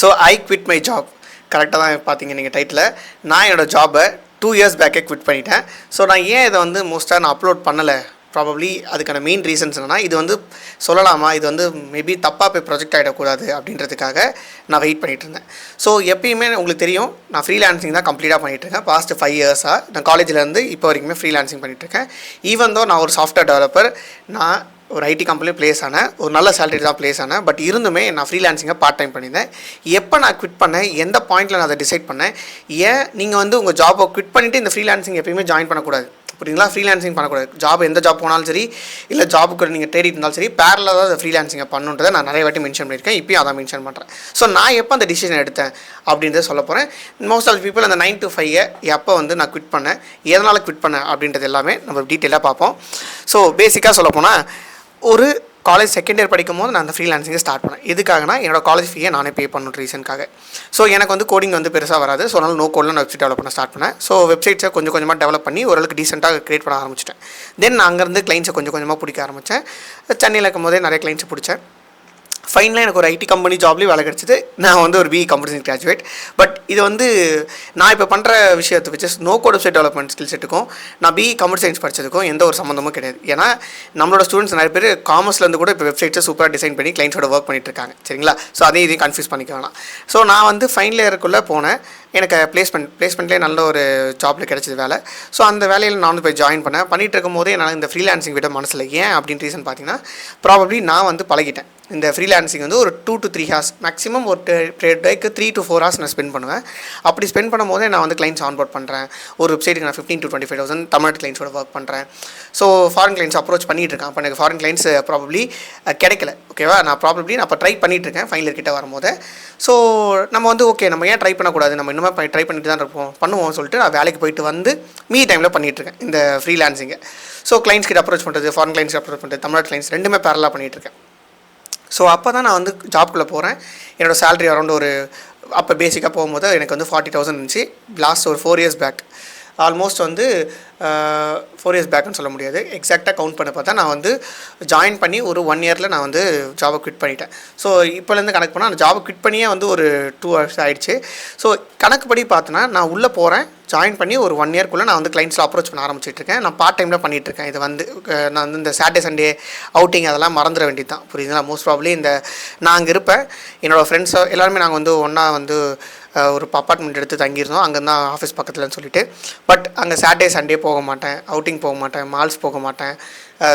So I quit my job. கரெக்டாக தான் பார்த்தீங்க நீங்கள் டைட்டில். நான் என்னோடய ஜாபை 2 years பேக்கே குவிட் பண்ணிட்டேன். ஸோ நான் ஏன் இதை வந்து மோஸ்ட்டாக நான் அப்லோட் பண்ணலை, ப்ராபப்ளி அதுக்கான மெயின் ரீசன்ஸ் என்னென்னா, இது வந்து சொல்லலாமா, இது வந்து மேபி தப்பாக போய் ப்ரொஜெக்ட் ஆகிடக்கூடாது அப்படின்றதுக்காக நான் வெயிட் பண்ணிகிட்டு இருந்தேன். ஸோ எப்பயுமே உங்களுக்கு தெரியும், நான் ஃப்ரீலான்சிங் தான் கம்ப்ளீட்டாக பண்ணிகிட்ருக்கேன். பாஸ்ட் 5 yearsஆக நான் காலேஜிலேருந்து இப்போ வரைக்குமே ஃப்ரீலான்சிங் பண்ணிகிட்ருக்கேன். ஈவன் தோ நான் ஒரு சாஃப்ட்வேர் டெவலப்பர், நான் ஒரு ஐடி கம்பெனியில் ப்ளேஸ் ஆனேன், ஒரு நல்ல சேலரி தான் ப்ளேஸ் ஆனேன். பட் இருந்துமே நான் ஃப்ரீலான்சிங்கை பார்ட் டைம் பண்ணியிருந்தேன். எப்போ நான் குவிட் பண்ணேன், எந்த பாயிண்ட்டில் நான் அதை டிசைட் பண்ணேன், ஏன் நீங்கள் வந்து உங்கள் ஜாபை குவிட் பண்ணிவிட்டு இந்த ஃப்ரீலான்சிங் எப்பயுமே ஜாயின் பண்ணக்கூடாது, அப்படிங்களா? ஃப்ரீலான்சிங் பண்ணக்கூடாது. ஜாப் எந்த ஜாப் போனாலும் சரி, இல்லை ஜாபுக்கு நீங்கள் தேடிட்டு இருந்தாலும் சரி, பேரலாக தான் அந்த ஃப்ரீலான்சிங்கை பண்ணுன்றதை நான் நிறைய வாட்டி மென்ஷன் பண்ணியிருக்கேன். இப்போயும் அதான் மென்ஷன் பண்ணுறேன். ஸோ நான் எப்போ அந்த டிசிஷன் எடுத்தேன் அப்படின்றத சொல்ல போகிறேன். மோஸ்ட் ஆஃப் பீப்புள் அந்த 9 to 5 எப்போ வந்து நான் குவிட் பண்ணேன், எதனால் குவிட் பண்ணேன் அப்படின்றது எல்லாமே நம்ம டீட்டெயிலாக பார்ப்போம். ஸோ பேசிக்காக சொல்ல போனால், ஒரு காலேஜ் செகண்ட் இயர் படிக்கும் போது நான் அந்த ஃப்ரீலான்சிங்கை ஸ்டார்ட் பண்ணேன். எதுக்காகனா, என்னோட காலேஜ் ஃபீயை நானே பே பண்ணணும் ரீசனுக்காக. ஸோ எனக்கு வந்து கோடிங் வந்து பெருசாக வராது. ஸோ அதனால் நோ கோடில் நான் வெப்சைட் டெவலப் பண்ண ஸ்டார்ட் பண்ணேன். ஸோ வெப்சைட்ஸை கொஞ்சம் கொஞ்சமாக டெவலப் பண்ணி ஓரளவுக்கு டீசெண்டாக க்ரியேட் பண்ண ஆரம்பிச்சிட்டேன். தென் நான் அங்கேருந்து கிளைண்ட்ஸை கொஞ்சம் கொஞ்சமாக பிடிக்க ஆரம்பித்தேன். சென்னையில் இருக்கும் போதே நிறைய கிளைண்ட்ஸை பிடிச்சேன். ஃபைனலாக எனக்கு ஒரு ஐடி கம்பெனி ஜாப்லேயும் வேலை கிடச்சிது. நான் வந்து ஒரு BE computer science graduate. But இது வந்து நான் இப்போ பண்ணுற விஷயத்தை வச்சு no code website development skill செட்டுக்கும் நான் பிஇ கம்ப்யூட்டர் சயின்ஸ் படித்ததுக்கும் எந்த ஒரு சம்மந்தமும் கிடையாது. ஏன்னா நம்மளோட ஸ்டூடெண்ட்ஸ் நிறைய பேர் காமர்ஸ்லேருந்து கூட இப்போ வெப்சைட்ஸை சூப்பராக டிசைன் பண்ணி கிளைண்ட்ஸோட ஒர்க் பண்ணிட்டு இருக்காங்க. சரிங்களா? ஸோ இதையும் கன்ஃபியூஸ் பண்ணிக்க வேணாம். ஸோ நான் வந்து ஃபைனல் இயருக்குள்ளே போனேன். எனக்கு பிளேஸ்மெண்ட்லேயே நல்ல ஒரு ஜாப்பில் கிடச்சிது வேலை. ஸோ அந்த வேலையில் நான் வந்து போய் ஜாயின் பண்ணிகிட்டு இருக்கும் போதே என்னால் இந்த ஃப்ரீலான்சிங் விட மனசில். ஏன் அப்படின்னு ரீசன் பார்த்தீங்கன்னா, ப்ராபப்ளி நான் வந்து பழகிட்டேன். இந்த ஃப்ரீலான்சிங் வந்து ஒரு 2 to 3 hours மேக்ஸிமம் ஒரு டேக்கு 3 to 4 hours நான் ஸ்பெண்ட் பண்ணுவேன். அப்படி ஸ்பெண்ட் பண்ணும் போதே நான் வந்து கிளைண்ட்ஸ் ஆன்போர்ட் பண்ணுறேன். ஒரு வெப்சைட்டுக்கு நான் 15,000 to 25,000 தமிழ்நாட்டு கிளைண்ட்ஸோட ஒர்க் பண்ணுறேன். ஸோ ஃபாரின் கிளைண்ட்ஸ் அப்ரோச் பண்ணிகிட்டு இருக்கேன். அப்போ எனக்கு ஃபாரின் கிளைண்ட்ஸ் ப்ராபப்ளி கிடைக்கல. ஓகேவா? நான் அப்போ ட்ரை பண்ணிகிட்ருக்கேன் ஃபைனல் கிட்ட வரும்போது. ஸோ நம்ம வந்து ஓகே, நம்ம ஏன் ட்ரை பண்ணக்கூடாது, நம்ம இன்னுமே ட்ரை பண்ணிட்டு தான் பண்ணுவோம்னு சொல்லிட்டு நான் வேலைக்கு போயிட்டு வந்து மீ டைமில் பண்ணிகிட்ருக்கேன் இந்த ஃப்ரீலான்சிங்கை. ஸோ கிளைண்ட்ஸ் கிட்ட அப்ரோச் பண்ணுறது, ஃபாரின் கிளைண்ட்ஸ் அப்ரோச் பண்ணுறது, தமிழ்நாட்டு கிளைண்ட்ஸ் ரெண்டுமே பேரலாக பண்ணிகிட்ருக்கேன். ஸோ அப்போ தான் நான் வந்து ஜாப்குள்ளே போகிறேன். என்னோடய சேலரி அரௌண்ட் ஒரு அப்போ பேசிக்காக போகும்போது எனக்கு வந்து 40,000 இருந்துச்சு. லாஸ்ட் ஒரு 4 years பேக், ஆல்மோஸ்ட் வந்து 4 years பேக்குன்னு சொல்ல முடியாது, எக்ஸாக்டாக கவுண்ட் பண்ண பார்த்தா நான் வந்து ஜாயின் பண்ணி ஒரு 1 yearல நான் வந்து ஜாபை குவிட் பண்ணிட்டேன். ஸோ இப்போலேருந்து கணக்கு பண்ணால் அந்த ஜாபை குவிட் பண்ணியே வந்து ஒரு 2 hours ஆகிடுச்சு. ஸோ கணக்குப்படி பார்த்தோன்னா நான் உள்ளே போகிறேன், ஜாயின் பண்ணி ஒரு 1 yearக்குள்ளே நான் வந்து கிளைண்ட்ஸில் அப்ரோச் பண்ண ஆரம்பிச்சிட்ருக்கேன். நான் பார்ட் டைமில் பண்ணிகிட்ருக்கேன். இது வந்து நான் வந்து இந்த சாட்டர்டே சண்டே அவுட்டிங் அதெல்லாம் மறந்துட வேண்டியது தான். புரியுதுங்களா? மோஸ்ட் ப்ராப்ளி நான் அங்கே இருப்பேன், என்னோடய ஃப்ரெண்ட்ஸோ எல்லாருமே நாங்கள் வந்து ஒன்றா வந்து ஒரு அப்பார்ட்மெண்ட் எடுத்து தங்கியிருந்தோம். அங்கே தான் ஆஃபீஸ் பக்கத்துலன்னு சொல்லிட்டு. பட் அங்கே சாட்டர்டே சண்டே போக மாட்டேன், அவுட்டிங் போக மாட்டேன், மால்ஸ் போக மாட்டேன்.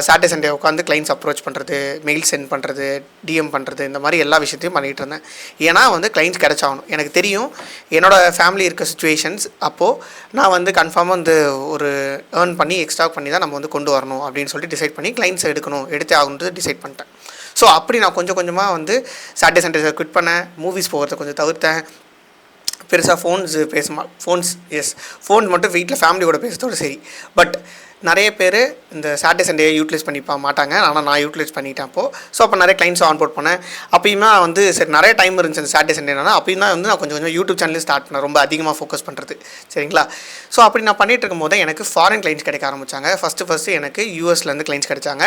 சாட்டர்டே சண்டே உட்காந்து கிளைண்ட்ஸ் அப்ரோச் பண்ணுறது, மெயில் சென்ட் பண்ணுறது, டிஎம் பண்ணுறது, இந்த மாதிரி எல்லா விஷயத்தையும் பண்ணிகிட்டு இருந்தேன். ஏன்னா வந்து கிளைண்ட்ஸ் கிடச்சாகணும். எனக்கு தெரியும் என்னோடய ஃபேமிலி இருக்க சுச்சுவேஷன்ஸ். அப்போது நான் வந்து கன்ஃபார்மாக வந்து ஒரு ஏர்ன் பண்ணி எக்ஸ்ட்ரா பண்ணி தான் நம்ம வந்து கொண்டு வரணும் அப்படின்னு சொல்லிட்டு டிசைட் பண்ணி கிளைண்ட்ஸ் எடுத்தே ஆகணுன்றது டிசைட் பண்ணிட்டேன். ஸோ அப்படி நான் கொஞ்சம் கொஞ்சமாக வந்து சாட்டர்டே சண்டே குவிட் பண்ணேன். மூவிஸ் போகிறத கொஞ்சம் தவிர்த்தேன். பெருசாக ஃபோன்ஸ் மட்டும் வீட்டில் ஃபேமிலியோட பேசுறதோட சரி. பட் நிறைய பேர் இந்த சாட்டர்டே சண்டே யூட்டிலைஸ் பண்ணிப்பா மாட்டாங்க, ஆனால் நான் யூட்டிலைஸ் பண்ணிட்டேன் அப்போது. ஸோ அப்போ நிறைய கிளைண்ட்ஸ் ஆன்போர்ட் பண்ணேன். அப்பயுமே வந்து சரி நிறைய டைம் இருந்துச்சு அந்த சாட்டர்டே சண்டேனா. அப்பயும் தான் வந்து நான் கொஞ்சம் கொஞ்சம் யூடியூப் சேனலே ஸ்டார்ட் பண்ணேன், ரொம்ப அதிகமாக ஃபோக்கஸ் பண்ணுறது. சரிங்களா? ஸோ அப்படி நான் பண்ணிகிட்டு இருக்கும் போது எனக்கு ஃபாரின் கிளைண்ட்ஸ் கிடைக்க ஆரம்பித்தாங்க. ஃபஸ்ட்டு எனக்கு யூஎஸ்லேருந்து கிளைண்ட்ஸ் கிடைச்சாங்க.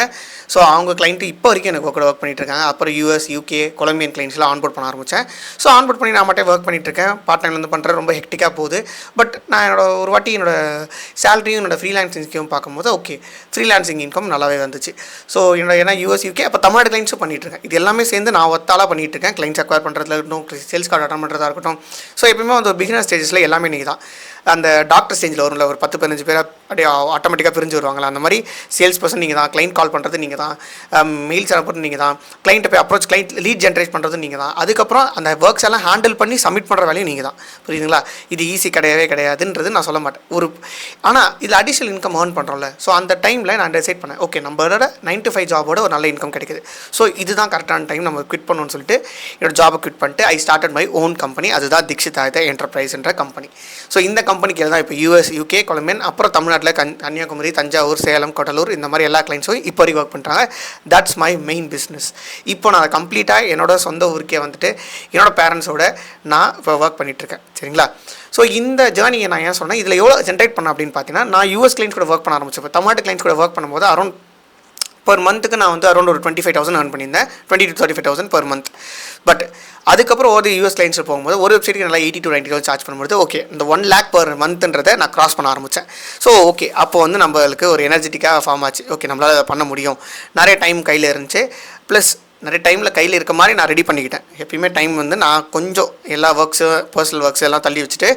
ஸோ அவங்க கிளைண்ட்டு இப்போ வரைக்கும் எனக்கு கூட ஒர்க் பண்ணிகிட்டு இருக்காங்க. அப்புறம் யூஎஸ், யூகே, கொலம்பியன் கிளைண்ட்ஸ்லாம் ஆன்போர்ட் பண்ண ஆரம்பித்தேன். ஸோ ஆன்போர்ட் பண்ணி நான் மட்டும் ஒர்க் பண்ணிகிட்ருக்கேன். பார்ட் டைம்லேருந்து பண்ணுறேன், ரொம்ப ஹெக்டிக்காக போகுது. பட் நான் ஒரு வாட்டி என்னோடய சேலரியும் என்னோடய ஃப்ரீலான்சிங்கையும் பார்க்கும்போது ஓகே, ஃப்ரீலான்சிங் இன்கம் நல்லாவே வந்துச்சு. ஸோ ஏன்னா யூஎஸ், யூகே, அப்போ தமிழ்நாடு கிளைண்ட்ஸும் பண்ணிகிட்ருக்கேன். இது எல்லாமே சேர்ந்து நான் ஒத்தாலாக பண்ணிகிட்ருக்கேன். கிளைண்ட்ஸ் அக்வயர் பண்ணுறதுல இருக்கட்டும், சேல்ஸ் கார்டு அட்டன் பண்ணுறதா இருக்கட்டும். ஸோ எப்பயுமே வந்து ஒரு பிகினர் ஸ்டேஜஸில் எல்லாமே நீங்கள் தான். அந்த டாக்டர் ஸ்டேஜில் வரும்ல, ஒரு 10-15 பேர் அப்படியே ஆட்டோமேட்டிக்காக பிரிஞ்சு வருவாங்களா, அந்த மாதிரி சேல்ஸ் பர்சன் நீங்கள் தான். கிளைண்ட் கால் பண்ணுறது நீங்கள் தான், மெயில்ஸ் அனுப்புறது நீங்கள் தான், கிளைண்ட்டை போய் அப்ரோச் கிளைண்ட் லீட் ஜென்ரேட் பண்ணுறது நீங்கள் தான். அதுக்கப்புறம் அந்த ஒர்க்ஸ் எல்லாம் ஹேண்டில் பண்ணி சப்மிட் பண்ணுற வேலையும் நீங்கள் தான். புரியுதுங்களா? இது ஈஸி கிடையாதுன்றது நான் சொல்ல மாட்டேன். ஆனால் இதில் அடிஷனல் இன்கம் ஏர்ன் பண்ணுறோம்ல. ஸோ அந்த டைமில் நான் டிசைட் பண்ணேன், ஓகே நம்மளோட 9 to 5 ஜாபோட ஒரு நல்ல இன்கம் கிடைக்குது. ஸோ இதுதான் கரெக்டான டைம் நம்ம குவிட் பண்ணணும்னு சொல்லிட்டு என்னோட ஜாபை குவிட் பண்ணிட்டு I started my own company. அதுதான் தீக்ஷித் ஆயுதா என்டர்பிரைஸ்ன்ற கம்பெனி. ஸோ இந்த கம்பெனிக்கு தான் இப்போ யூஎஸ், யூகே, கொலம்பியன், அப்புறம் தமிழ்நாட்டில் கன்னியாகுமரி, தஞ்சாவூர், சேலம், கடலூர் இந்த மாதிரி எல்லா கிளைண்ட்ஸும் இப்போ வரைக்கும் ஒர்க் பண்ணுறாங்க. That's my main business. இப்போ நான் கம்ப்ளீட்டாக என்னோடய சொந்த ஊருக்கே வந்துட்டு என்னோடய பேரண்ட்ஸோட நான் இப்போ ஒர்க் பண்ணிகிட்ருக்கேன். சரிங்களா? ஸோ இந்த ஜேர்னியை நான் ஏன் சொன்னேன், இதில் எவ்வளோ ஜென்ரேட் பண்ணேன் அப்படின்னு பார்த்தீங்கன்னா, நான் யூஎஸ் கிளைண்ட்ஸ் கூட ஒர்க் பண்ண ஆரம்பிச்சேன். இப்போ தமிழ்நாட்டு கிளைண்ட்ஸ் கூட ஒர்க் பண்ணும்போது அரௌண்ட் பர் மந்த்துக்கு நான் வந்து அரௌண்ட் ஒரு 25,000 earn பண்ணியிருந்தேன், 20,000 to 35,000 per month. பட் அதுக்கப்புறம் ஒரு யூஎஸ் கிளைண்ட்ஸில் போகும்போது ஒரு வெப்சைட்டுக்கு நல்லா 80,000 to 90,000 சார்ஜ் பண்ணும்போது ஓகே இந்த 1 lakh per monthன்றதை நான் கிராஸ் பண்ண ஆரம்பித்தேன். ஸோ ஓகே அப்போ வந்து நம்மளுக்கு ஒரு எனர்ஜெட்டிக்காக ஃபார்ம் ஆச்சு. ஓகே நம்மளால் அதை பண்ண முடியும், நிறைய டைம் கையில் இருந்துச்சு, ப்ளஸ் நிறைய டைமில் கையில் இருக்க மாதிரி நான் ரெடி பண்ணிக்கிட்டேன். எப்பயுமே டைம் வந்து நான் கொஞ்சம் எல்லா ஒர்க்ஸு பர்சனல் ஒர்க்ஸ் எல்லாம் தள்ளி வச்சுட்டு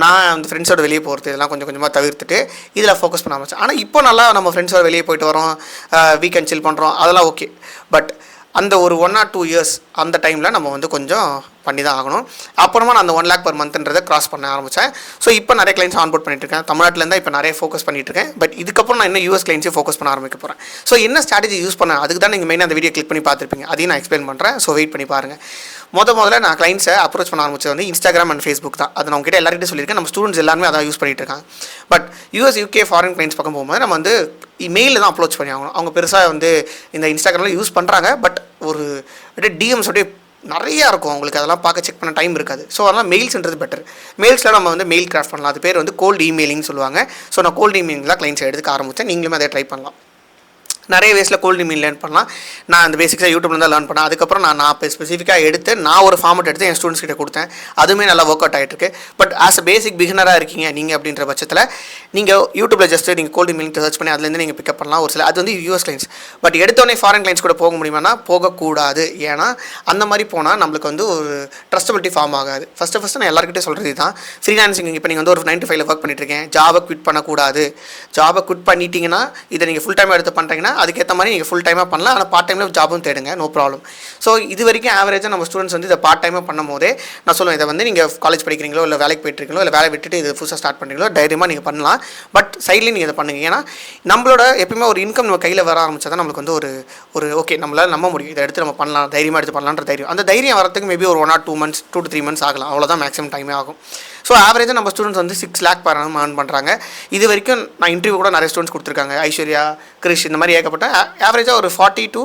நான் அந்த ஃப்ரெண்ட்ஸோட வெளியே போகிறது இதெல்லாம் கொஞ்சம் கொஞ்சமாக தவிர்த்துட்டு இதில் ஃபோக்கஸ் பண்ண ஆரம்பிச்சேன். ஆனால் இப்போ நல்லா நம்ம ஃப்ரெண்ட்ஸோட வெளியே போயிட்டு வரோம், வீக்கெண்ட் சில் பண்ணுறோம், அதெல்லாம் ஓகே. பட் அந்த ஒரு 1 or 2 years அந்த டைமில் நம்ம வந்து கொஞ்சம் பண்ணி தான் ஆகணும். அப்புறமா நான் அந்த 1 lakh per monthன்றதை கிராஸ் பண்ண ஆரம்பித்தேன். ஸோ இப்போ நிறைய கிளைண்ட்ஸ் ஆன்போர்ட் பண்ணிட்டுருக்கேன். தமிழ்நாட்டிலேருந்து இப்போ நிறைய ஃபோக்கஸ் பண்ணிட்டுருக்கேன். பட் இதுக்கப்புறம் நான் இன்னும் யூஎஸ் கிளைண்ட்ஸே ஃபோக்கஸ் பண்ண ஆரம்பிக்க போகிறேன். ஸோ என்ன ஸ்ட்ராட்டஜி யூஸ் பண்ணேன் அதுக்கு தான் நீங்கள் மெயினாக அந்த வீடியோ கிளிக் பண்ணி பார்த்துருப்பீங்க. அதையும் நான் எக்ஸ்பிளைன் பண்ணுறேன். ஸோ வெயிட் பண்ணி பாருங்கள். முதல்ல நான் கிளைண்ட்ஸை அப்ரோச் பண்ண ஆரம்பிச்சது வந்து Instagram and Facebook தான். அது நான் உங்ககிட்ட எல்லாருக்கிட்டே சொல்லியிருக்கேன். நம்ம ஸ்டூடெண்ட்ஸ் எல்லாருமே அதான் யூஸ் பண்ணிட்டு இருக்காங்க. But US UK foreign clients பக்கம் போகும்போது நம்ம வந்து மெயிலில் தான் அப்ரோச் பண்ணி ஆகணும். அவங்க பெருசாக வந்து இந்த Instagramல யூஸ் பண்ணுறாங்க. பட் ஒரு டிஎம்ஸ் அப்படியே நிறையா இருக்கும், அவங்களுக்கு அதெல்லாம் பார்க்க செக் பண்ண டைம் இருக்காது. ஸோ அதெல்லாம் மெயில்ஸ்ன்றது பெட்டர். மெயில்ஸில் நம்ம வந்து மெயில் கிராஃப்ட் பண்ணலாம். அது பேர் வந்து கோல்டு இமெயிலிங் சொல்லுவாங்க. ஸோ நான் கோல்டு இமெயிலிங் தான் கிளைண்ட்ஸ் எடுத்துக்க ஆரம்பித்தேன். நீங்களுமே அதை ட்ரை பண்ணலாம். நிறைய வேஸில் கோல்டு இமெயில் லேர்ன் பண்ணலாம். நான் அந்த பேசிக்ஸாக யூடியூப்ல தான் லேர்ன் பண்ணேன். அதுக்கப்புறம் நான் இப்போ ஸ்பெசிஃபிக்காக எடுத்து நான் ஒரு ஃபார்மெட் எடுத்து என் ஸ்டூடெண்ட்ஸ் கிட்ட கொடுத்தேன். அதுவுமே நல்லா ஒர்க் அவுட் ஆகிட்டு இருக்கு. பட் ஆஸ் அ பேசிக் பிகினராக இருக்கீங்க நீங்கள் அப்படின்ற பட்சத்தில் நீங்கள் யூடியூப்ல ஜஸ்ட் நீங்கள் கோல்டு இமெயில் சர்ச் பண்ணி அதுலேருந்து நீங்கள் பிக்கப் பண்ணலாம். ஒரு சில அது வந்து யூஎஸ் கிளைண்ட்ஸ். பட் எடுத்தோடனே ஃபாரின் கிளைண்ட்ஸ் கூட போக முடியுமானா போகக்கூடாது. ஏன்னா அந்த மாதிரி போனால் நம்மளுக்கு வந்து ஒரு ட்ரஸ்டபிலிட்டி ஃபார்ம் ஆகாது. ஃபஸ்ட்டு நான் எல்லாருக்கிட்டே சொல்கிறது தான், ஃப்ரீலான்சிங் இப்போ நீங்கள் வந்து ஒரு 9 to 5 ஒர்க் பண்ணிட்டு இருக்கேன், ஜாபை குவிட் பண்ணக்கூடாது. ஜாபை குவிட் பண்ணிட்டீங்கன்னா இதை நீங்கள் ஃபுல் டைம் எடுத்து பண்ணுறீங்கன்னா அதுக்கேற்ற மாதிரி நீங்கள் ஃபுல் டைமாக பண்ணலாம். ஆனால் பார்ட் டைமில் ஜாபும் தேடுங்க, நோ ப்ராப்ளம். ஸோ இது வரைக்கும் ஆவரேஜாக நம்ம ஸ்டூடெண்ட்ஸ் வந்து இதை பார்ட் டைமாக பண்ணும் போதே நான் சொல்லுவேன், இதை வந்து நீங்கள் காலேஜ் படிக்கிறீங்களோ இல்லை வேலைக்கு போயிட்டுருக்கீங்களோ இல்லை வேலை விட்டுட்டு இது புதுசாக ஸ்டார்ட் பண்ணுறீங்களோ தைரியமாக நீங்கள் பண்ணலாம். பட் சைட்லேயும் நீங்கள் இதை பண்ணுங்க. ஏன்னா நம்மளோட எப்பயுமே ஒரு இன்கம் நம்ம கையில் வர ஆரம்பிச்சா தான் நம்மளுக்கு வந்து ஒரு ஓகே நம்மளால் நம்ப முடியும், இதை எடுத்து நம்ம பண்ணலாம், தைரியமாக எடுத்து பண்ணலான்ற தைரியம். அந்த தைரியம் வரத்துக்கு மேபி ஒரு 1 or 2 months 2 to 3 months ஆகலாம். அவ்வளோதான் மேக்ஸிமம் டைமே ஆகும். ஸோ ஆவரேஜாக நம்ம ஸ்டூடெண்ட்ஸ் வந்து 6 lakh per annum earn பண்ணுறாங்க. இது வரைக்கும் நான் இன்டர்வியூ கூட நிறைய ஸ்டூடெண்ட்ஸ் கொடுத்துருக்காங்க. ஐஸ்வர்யா, கிரிஷ், இந்த மாதிரி ஏகப்பட்ட ஆவரேஜாக ஒரு 40 to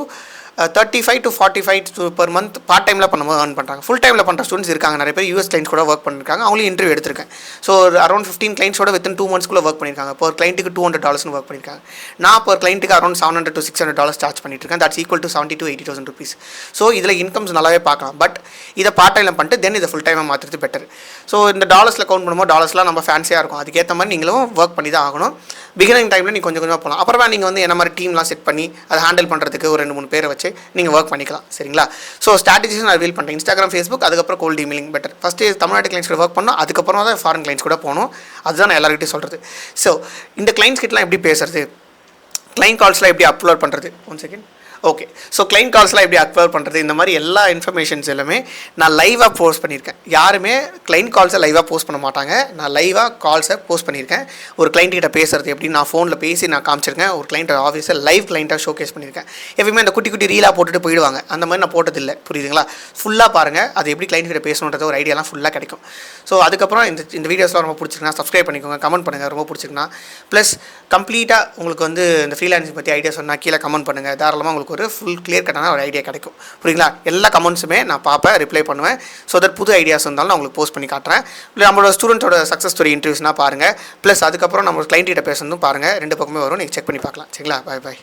35 to 45 per month part டைமில் பண்ணும்போது earn பண்ணுறாங்க. ஃபுல் டைமில் பண்ணுற ஸ்டூடெண்ட்ஸ் இருக்காங்க. நிறைய பேர் யூஎஸ் கிளைண்ட்ஸ் கூட ஒர்க் பண்ணியிருக்காங்க. அவங்களும் இன்டர்வியூ எடுத்திருக்கேன். ஸோ அரௌண்ட் 15 கிளைண்ட்ஸோட வித்தின் 2 months ஒர்க் பண்ணியிருக்காங்க. பர் கிளைண்ட்டுக்கு $200 ஒர்க் பண்ணியிருக்காங்க. நான் பர் கிளைண்ட்டுக்கு அரௌண்ட் $700 to $600 சார்ஜ் பண்ணிட்டுருக்கேன். That's equal to 70,000 to 80,000 rupees. So இதில் இன்கம்ஸ் நல்லாவே பார்க்கலாம். பட் இதை பார்ட் டைமில் பண்ணிட்டு தென் இதை ஃபுல் டைமாக மாற்றுறது பெட்டர். ஸோ இந்த டாலர்ஸில் கவுண்ட் பண்ணும்போது டாலர்ஸ்லாம் நம்ம ஃபேன்சியாக இருக்கும். அதுக்கேற்ற மாதிரி நீங்களும் ஒர்க் பண்ணி தான் ஆகணும். பிகினிங் டைமில் நீங்கள் கொஞ்சம் கொஞ்சமாக போகலாம். அப்புறமா நீங்கள் வந்து என்ன மாதிரி டீம்லாம் செட் பண்ணி அதை ஹேண்டில் பண்ணுறதுக்கு ஒரு 2-3 பேரை வச்சு நீங்கள் ஒர்க் பண்ணிக்கலாம். சரிங்களா? ஸோ ஸ்ட்ராட்டஜிஸ் நான் ரிவீல் பண்ணுறேன். Instagram, Facebook, அதுக்கப்புறம் கோல்டு இமெயிலிங் பெட்டர். ஃபஸ்ட்டு தமிழ்நாட்டு கிளைண்ட்ஸ் கூட ஒர்க் பண்ணணும், அதுக்கப்புறமா தான் ஃபாரின் கிளைண்ட்ஸ் கூட போகணும். அதுதான் நான் எல்லாருக்கிட்டையும் சொல்கிறது. ஸோ இந்த கிளைண்ட்ஸ் கிட்டலாம் எப்படி பேசுறது, கிளைண்ட் கால்ஸ்லாம் எப்படி அப்லோட் பண்ணுறது, 1 second. ஓகே. ஸோ கிளைண்ட் கால்ஸ்லாம் எப்படி அக்வயர் பண்ணுறது, இந்த மாதிரி எல்லா இன்ஃபர்மேஷன்ஸ் எல்லாமே நான் லைவாக போஸ்ட் பண்ணியிருக்கேன். யாருமே கிளைண்ட் கால்ஸை லைவாக போஸ்ட் பண்ண மாட்டாங்க. நான் லைவாக கால்ஸை போஸ்ட் பண்ணியிருக்கேன். ஒரு கிளைண்ட்கிட்ட பேசுறது எப்படி நான் ஃபோனில் பேசி நான் காமிச்சிருக்கேன். ஒரு கிளைண்ட் ஆஃபீஸை லைவ் கிளைண்ட்டாக ஷோகேஸ் பண்ணியிருக்கேன். எப்பயுமே அந்த குட்டி குட்டி ரீலாக போட்டுட்டு போயிடுவாங்க. அந்த மாதிரி நான் போட்டதில்லை. புரியுதுங்களா? ஃபுல்லாக பாருங்கள். அது எப்படி கிளைண்ட் கிட்ட பேசணுன்றது ஒரு ஐடியாலாம் ஃபுல்லாக கிடைக்கும். ஸோ அதுக்கப்புறம் இந்த வீடியோஸ்லாம் ரொம்ப பிடிச்சிருக்குன்னா சப்ஸ்கிரைப் பண்ணிக்கோங்க, கமெண்ட் பண்ணுங்கள் ரொம்ப பிடிச்சிருக்குன்னா. ப்ளஸ் கம்ப்ளீட்டாக உங்களுக்கு வந்து இந்த ஃப்ரீலான்சிங் பற்றி ஐடியா சொன்னால் கீழே கமெண்ட் பண்ணுங்கள். தாராளமாக உங்களுக்கு ஒரு ஃபுல் கிளியர் கட்டான ஒரு ஐடியா கிடைக்கும். புரியுங்களா? எல்லா கமெண்ட்ஸுமே நான் பார்ப்பேன், ரிப்ளை பண்ணுவேன். ஸோ தட் புது ஐடியாஸ் இருந்தாலும் நான் உங்களுக்கு போஸ்ட் பண்ணி காட்டுறேன். இல்லை நம்மளோட ஸ்டூடெண்ட்டோட சக்ஸஸ் ஸ்டோரி இன்டர்வியூஸ்னால் பாருங்கள். ப்ளஸ் அதுக்கப்புறம் நம்ம கிளைண்ட் கிட்ட பேசுறதும் பாருங்கள். 2 பக்கமே வரும், நீங்கள் செக் பண்ணி பார்க்கலாம். சரிங்களா? பை.